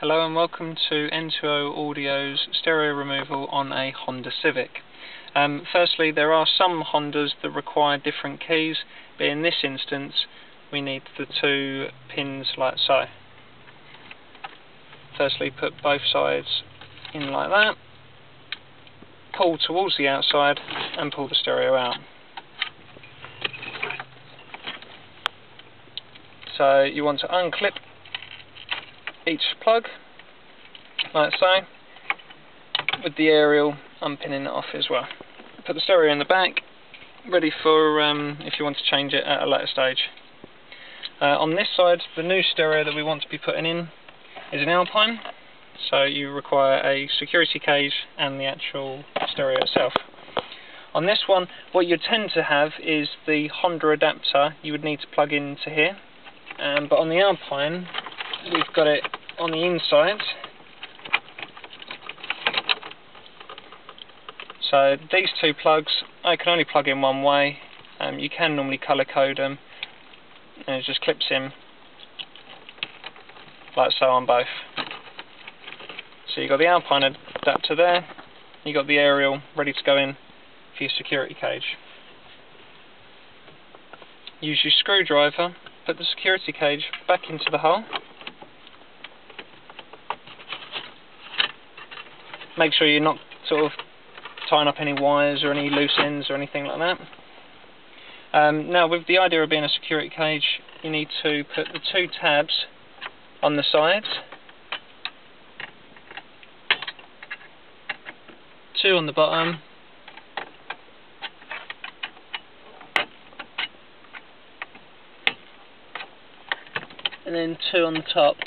Hello and welcome to N2O Audio's stereo removal on a Honda Civic. Firstly, there are some Hondas that require different keys, but in this instance we need the two pins like so. Firstly, put both sides in like that, pull towards the outside and pull the stereo out. So you want to unclip each plug like so, with the aerial unpinning it off as well. Put the stereo in the back, ready for if you want to change it at a later stage. On this side, the new stereo that we want to be putting in is an Alpine, so you require a security cage and the actual stereo itself. On this one, what you tend to have is the Honda adapter you would need to plug into here, but on the Alpine we've got it on the inside. So these two plugs I can only plug in one way. You can normally colour code them, and it just clips in like so on both. So you've got the Alpine adapter there, you've got the aerial ready to go in for your security cage. Use your screwdriver, put the security cage back into the hole. Make sure you're not sort of tying up any wires or any loose ends or anything like that. Now, with the idea of being a security cage, you need to put the two tabs on the sides, two on the bottom, and then two on the top.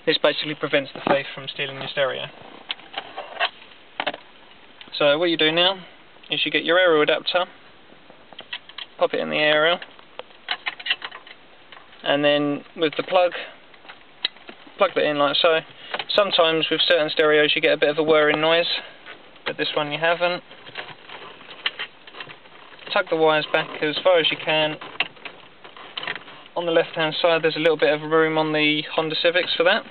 This basically prevents the thief from stealing your stereo. So what you do now is you get your aerial adapter, pop it in the aerial, and then with the plug that in like so. Sometimes with certain stereos you get a bit of a whirring noise, but this one you haven't. Tug the wires back as far as you can. On the left hand side there's a little bit of room on the Honda Civics for that.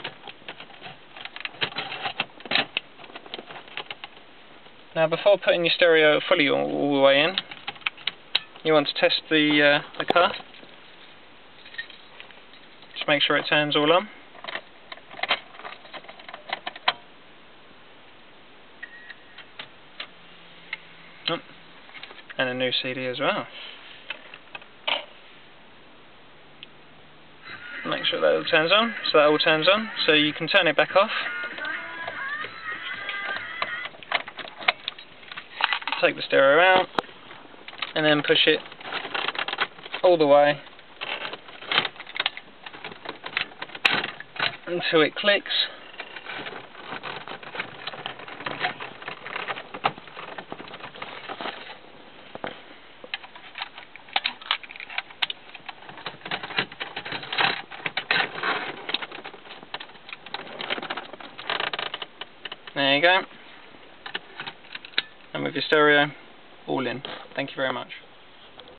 Now, before putting your stereo fully all the way in, you want to test the car. Just make sure it turns all on. Oh, and a new CD as well. Make sure that all turns on, so that all turns on, so you can turn it back off. Take the stereo out, and then push it all the way until it clicks. There you go. And with your stereo all in. Thank you very much.